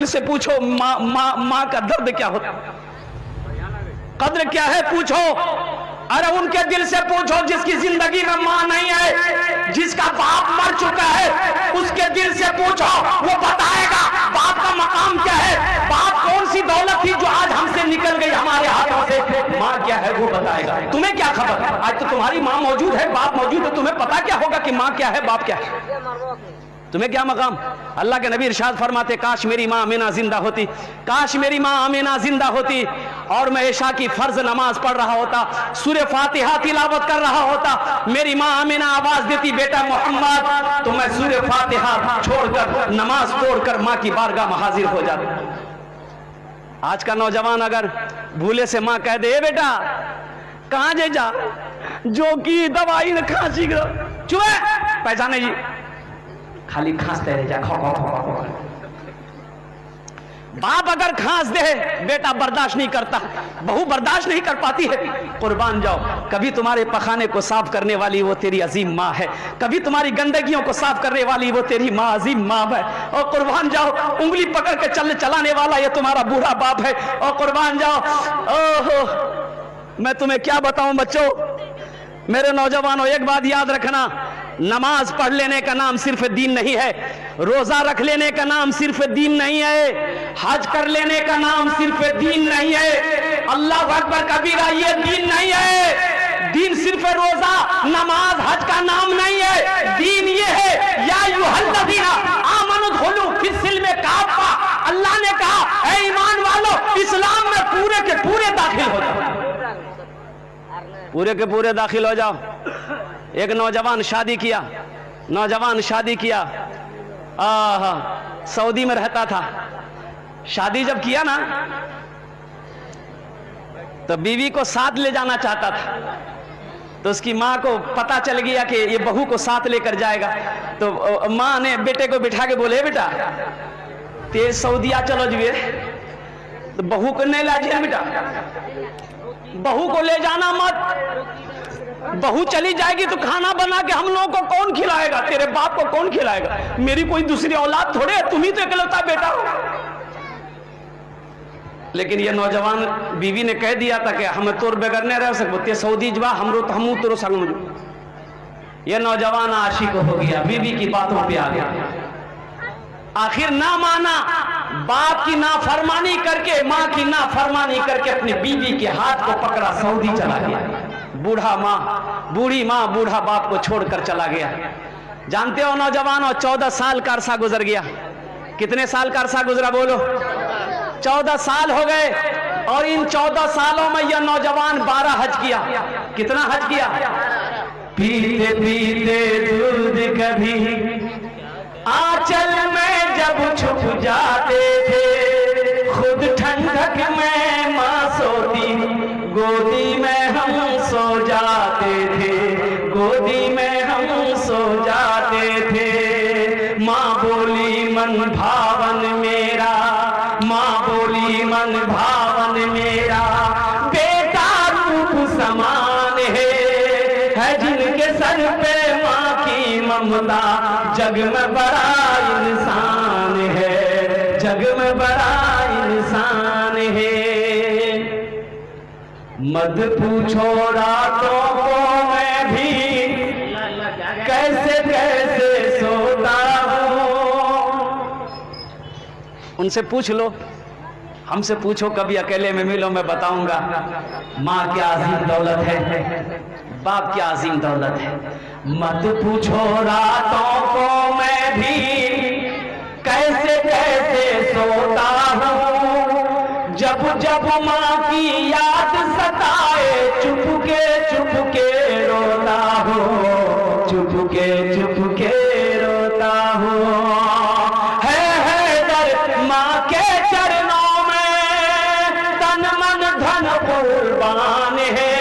से पूछो माँ का दर्द क्या होता, कद्र क्या है पूछो। अरे उनके दिल से पूछो जिसकी जिंदगी में माँ नहीं है, जिसका बाप मर चुका है, उसके दिल से पूछो, वो बताएगा बाप का मकाम क्या है, बाप कौन सी दौलत थी जो आज हमसे निकल गई हमारे हाथों से, माँ क्या है वो बताएगा। तुम्हें क्या खबर, आज तो तुम्हारी माँ मौजूद है, बाप मौजूद है, तुम्हें पता क्या होगा कि माँ क्या है बाप क्या है, तुम्हें क्या मकाम। अल्लाह के नबी इरशाद फरमाते, काश मेरी माँ आमिना जिंदा होती, काश मेरी माँ आमिना जिंदा होती और मैं इशा की फर्ज नमाज पढ़ रहा होता, सूरह फातिहा तिलावत कर रहा होता, मेरी माँ आमिना आवाज देती बेटा मोहम्मद, तो मैं सूरह फातिहा छोड़कर नमाज तोड़कर माँ की बारगाह में हाजिर हो जाता। आज का नौजवान अगर भूले से माँ कह दे, बेटा कहाँ जा, जो की दवाई न खांसी चुए पहचाने जी, खाली खांसते रह जा, खो खो खो खो। बाप अगर खांस दे बेटा बर्दाश्त नहीं करता, बहू बर्दाश्त नहीं कर पाती है, कुर्बान जाओ, कभी तुम्हारे पखाने को साफ करने वाली वो तेरी अजीम माँ है, कभी तुम्हारी गंदगियों को साफ करने वाली वो तेरी माँ अजीम माँ है, और कुर्बान जाओ उंगली पकड़ के चलाने वाला ये तुम्हारा बूढ़ा बाप है, और कुर्बान जाओ। ओहो मैं तुम्हें क्या बताऊं बच्चों, मेरे नौजवानों एक बात याद रखना, नमाज पढ़ लेने का नाम सिर्फ दीन नहीं है, रोजा रख लेने का नाम सिर्फ दीन नहीं है, हज कर लेने का नाम सिर्फ दीन नहीं है, अल्लाह अकबर कबीरा ये दीन नहीं है। दीन सिर्फ रोजा नमाज हज का नाम नहीं है, दीन ये है या युहल्लज़ीना आमनु दुखुलू फिस्सिल्म काफ़ा, अल्लाह ने कहा ऐ ईमान वालों इस्लाम में पूरे के पूरे दाखिल हो जाओ, पूरे के पूरे दाखिल हो जाओ। एक नौजवान शादी किया, सऊदी में रहता था, शादी जब किया ना तो बीवी को साथ ले जाना चाहता था, तो उसकी माँ को पता चल गया कि ये बहू को साथ लेकर जाएगा, तो माँ ने बेटे को बिठा के बोले, बेटा तेज सऊदिया चलो जी, तो बहू को नहीं ला जिया बेटा, बहू को ले जाना मत, बहू चली जाएगी तो खाना बना के हम लोगों को कौन खिलाएगा, तेरे बाप को कौन खिलाएगा, मेरी कोई दूसरी औलाद थोड़े है, तुम ही तो इकलौता बेटा हो। लेकिन ये नौजवान बीवी ने कह दिया था कि हम तोर बगैर नहीं रह सकते, सऊदी जवा हमरो तो हमू तोरो संग। ये नौजवान आशिक हो गया, बीवी की बातों पे आ गया, आखिर ना माना, बाप की नाफरमानी करके, माँ की नाफरमानी करके अपनी बीवी के हाथ को पकड़ा, सऊदी चला गया। बूढ़ी माँ बूढ़ा बाप को छोड़कर चला गया। जानते हो नौजवानों 14 साल का अरसा गुजर गया। कितने साल का अरसा गुजरा बोलो? 14 साल हो गए, और इन 14 सालों में यह नौजवान 12 हज किया। कितना हज किया? पीते पीते दूध कभी आंचल में जब छुप जाते थे, खुद ठंडक में माँ सोती, गोदी में हम सो जाते थे, गोदी में हम सो जाते थे। माँ बोली मन भावन मेरा, माँ बोली मन भावन मेरा, बेटा रूप समान है जिनके सर पे माँ की ममता, जग में बड़ा इंसान है, जग में बड़ा इंसान है। मत पूछो रातों को मैं भी कैसे कैसे सोता हूँ। उनसे पूछ लो, हमसे पूछो, कभी अकेले में मिलो, मैं बताऊंगा माँ क्या अजीम दौलत है, बाप क्या अजीम दौलत है। मत पूछो रातों को मैं भी कैसे कैसे सोता हूँ, जब जब माँ की याद सताए चुपके रोता हूँ, चुपके रोता हूँ। है दर माँ के चरणों में तन मन धन कुर्बान है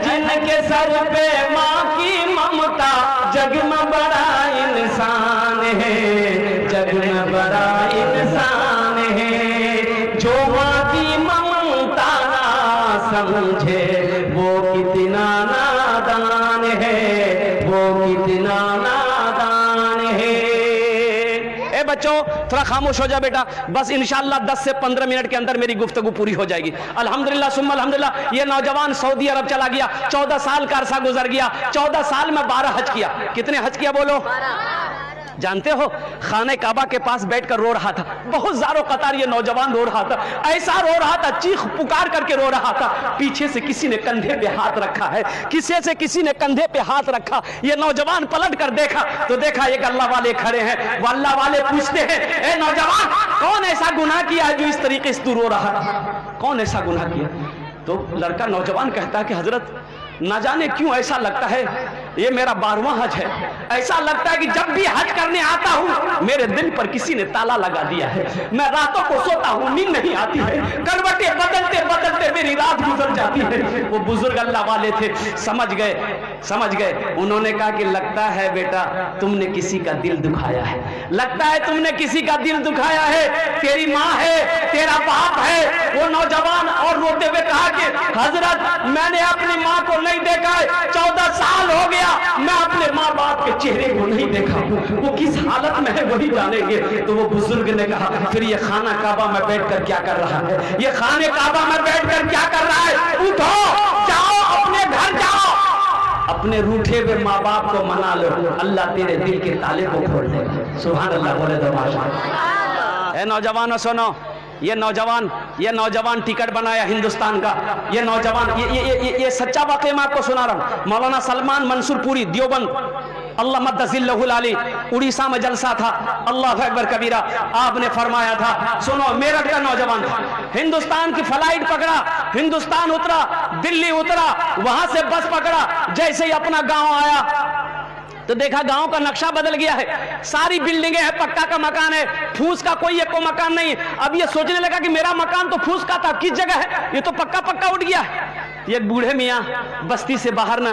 जिनके सर पे माँ की ममता, जग में बड़ा इंसान है, जग में बड़ा इंसान है। जो माँ की ममता ना समझे वो कितना नादान है, वो कितना नादान है। ए बच्चों, थोड़ा खामोश हो जा बेटा, बस इंशाअल्लाह 10 से 15 मिनट के अंदर मेरी गुफ्तगू पूरी हो जाएगी। अल्हम्दुलिल्लाह सुम्मा अल्हम्दुलिल्लाह। ये नौजवान सऊदी अरब चला गया, 14 साल का अरसा गुजर गया। 14 साल में 12 हज किया। कितने हज किया बोलो? जानते हो, खाने काबा के पास बैठकर रो रहा था, बहुत ज़ारो कतार ये नौजवान रो रहा था, ऐसा रो रहा था, चीख पुकार करके रो रहा था। पीछे से किसी ने कंधे पे हाथ रखा है, किसी ने कंधे पे हाथ रखा। ये नौजवान पलट कर देखा तो देखा एक अल्लाह वाले खड़े हैं। वो अल्लाह वाले पूछते हैं, ए नौजवान, कौन ऐसा गुनाह किया है जो इस तरीके से तू रो रहा था? कौन ऐसा गुनाह किया? तो लड़का नौजवान कहता है कि हजरत, ना जाने क्यों ऐसा लगता है ये मेरा 12वां हज है। ऐसा लगता है कि जब भी हज करने आता हूँ मेरे दिल पर किसी ने ताला लगा दिया है। मैं रातों को सोता हूँ, नींद नहीं आती है, करवटें बदलते बदलते मेरी रात गुजर जाती है। वो बुजुर्ग अल्लाह वाले थे, समझ गए। उन्होंने कहा कि लगता है बेटा तुमने किसी का दिल दुखाया है, लगता है तुमने किसी का दिल दुखाया है। तेरी माँ है, तेरा बाप है। वो नौजवान और रोते हुए कहा कि हजरत, मैंने अपनी माँ को नहीं देखा है, 14 साल हो गया, मैं अपने माँ बाप के चेहरे को नहीं देखा, वो किस हालत में है वही जानेंगे। तो वो बुजुर्ग ने कहा, फिर ये खाना काबा में बैठकर क्या कर रहा है? ये खाने काबा में बैठकर क्या कर रहा है? उठो, जाओ, अपने घर जाओ, अपने रूठे हुए माँ बाप को मना लो, अल्लाह तेरे दिल के ताले को खोल देगा। सुभान अल्लाह बोले तो माशाअल्लाह। नौजवानों सुनो, ये नौजवान टिकट बनाया हिंदुस्तान का। ये नौजवान ये सच्चा वाकया मैं आपको सुना रहा हूँ। मौलाना सलमान मंसूर पुरी देवबंद, अल्लाह मद्दजिल्लहुल आली, उड़ीसा में जलसा था, अल्लाह अकबर कबीरा। आपने फरमाया था, सुनो, मेरठ का नौजवान था, हिंदुस्तान की फ्लाइट पकड़ा, हिंदुस्तान उतरा, दिल्ली उतरा, वहां से बस पकड़ा। जैसे ही अपना गांव आया तो देखा गांव का नक्शा बदल गया है, सारी बिल्डिंगें हैं, पक्का का मकान है, फूस का कोई एक को मकान नहीं। अब ये सोचने लगा कि मेरा मकान तो फूस का था, किस जगह है? ये तो पक्का उठ गया है। ये बूढ़े मियाँ बस्ती से बाहर ना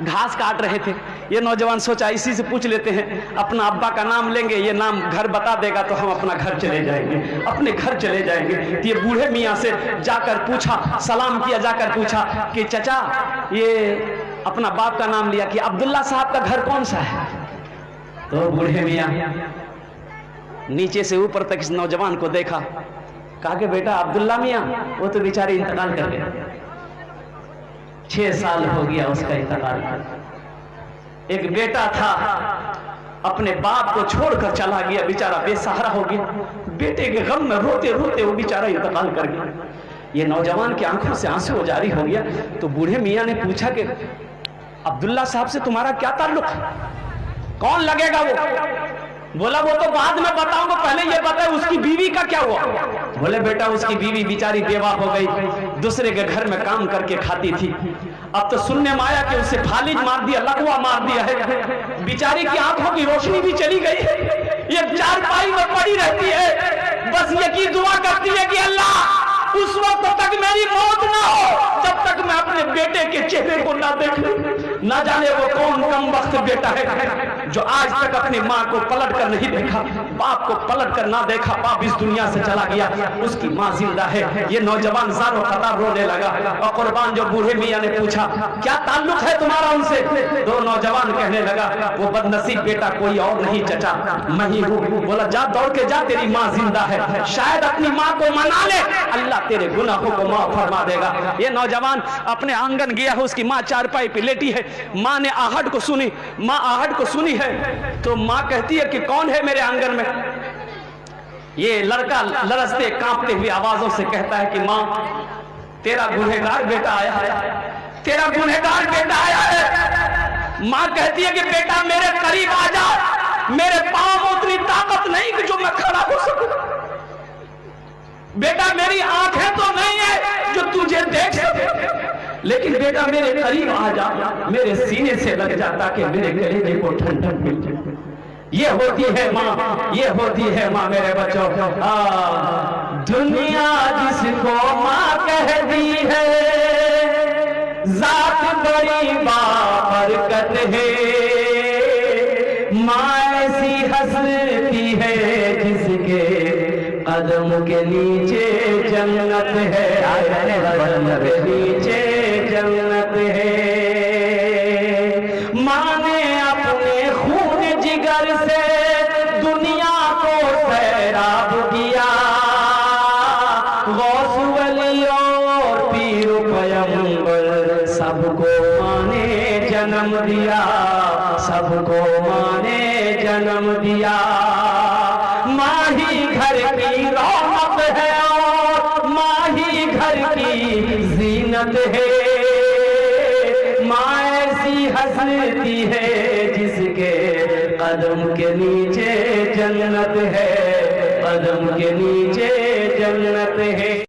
घास काट रहे थे। ये नौजवान सोचा इसी से पूछ लेते हैं, अपना अब्बा का नाम लेंगे, ये नाम घर बता देगा तो हम अपना घर चले जाएंगे, अपने घर चले जाएंगे। तो ये बूढ़े मियाँ से जाकर पूछा, सलाम किया, जाकर पूछा कि चचा, ये अपना बाप का नाम लिया कि अब्दुल्ला साहब का घर कौन सा है? तो बूढ़े मियाँ नीचे से ऊपर तक इस नौजवान को देखा, कहा कि बेटा अब्दुल्ला मियाँ, वो तो बेचारे इंतकाल कर गए, 6 साल हो गया उसका इंतकाल। एक बेटा था, अपने बाप को छोड़कर चला गया, बेचारा बेसहारा हो गया, बेटे के गम में रोते रोते वो बेचारा इंतकाल कर गया। ये नौजवान की आंखों से आंसू जारी हो गया। तो बूढ़े मियाँ ने पूछा कि अब्दुल्ला साहब से तुम्हारा क्या ताल्लुक है? कौन लगेगा वो? बोला वो तो बाद में बताऊंगा, पहले ये बताए उसकी बीवी का क्या हुआ? बोले बेटा उसकी बीवी बेचारी बेवा हो गई, दूसरे के घर में काम करके खाती थी। अब तो सुनने में आया कि उसे फालिज मार दिया, लकवा मार दिया है, बेचारी की आंखों की रोशनी भी चली गई है। ये चारपाई में पड़ी रहती है, बस ये की दुआ करती है कि अल्लाह उस वक्त तक मेरी मौत ना हो जब तक मैं अपने बेटे के चेहरे को ना देख लूं। ना जाने वो कौन कम वक्त बेटा है जो आज तक अपनी माँ को पलट कर नहीं देखा, बाप को पलट कर ना देखा, बाप इस दुनिया से चला गया, उसकी माँ जिंदा है। ये नौजवान ज़ारो कतार रोने लगा। और कुर्बान जो बूढ़े मियाँ ने पूछा क्या ताल्लुक है तुम्हारा उनसे, तो नौजवान कहने लगा वो बदनसीब बेटा कोई और नहीं चचा, मैं ही हूँ। बोला जा दौड़ के जा, तेरी माँ जिंदा है, शायद अपनी माँ को मना ले, अल्लाह तेरे गुनाहों को माफ फरमा देगा। ये नौजवान अपने आंगन गया है, उसकी माँ चारपाई पे लेटी है, माँ ने आहट को सुनी, माँ आहट को सुनी है तो माँ कहती है कि कौन है मेरे आंगन में? ये लड़का लरजते कांपते हुए आवाजों से कहता है कि माँ तेरा गुनहगार बेटा आया है, तेरा गुनहगार बेटा आया है। माँ कहती है कि बेटा मेरे करीब आ जा, मेरे पाँव में उतनी ताकत नहीं कि जो मैं खड़ा हो सकूं, बेटा मेरी आंखें तो नहीं है जो तुझे देख सके, लेकिन बेटा मेरे करीब आ जा, मेरे सीने से लग जा ताकि मेरे गले को ठंडक मिल जाए। ये होती है माँ, ये होती है माँ मेरे बच्चों। दुनिया जिसको माँ कह दी है, जात बड़ी बाबरकत है, माँ ऐसी हंसती है जिसके कदम के नीचे जन्नत है, कदम के नीचे जन्नत है। माँ ने अपने खून जिगर से दुनिया को सैर जन्म दिया, सबको माँ ने जन्म दिया। माँ ही घर की रौनक है और माँ ही घर की जीनत है। माँ ऐसी हंसती है जिसके कदम के नीचे जन्नत है, कदम के नीचे जन्नत है।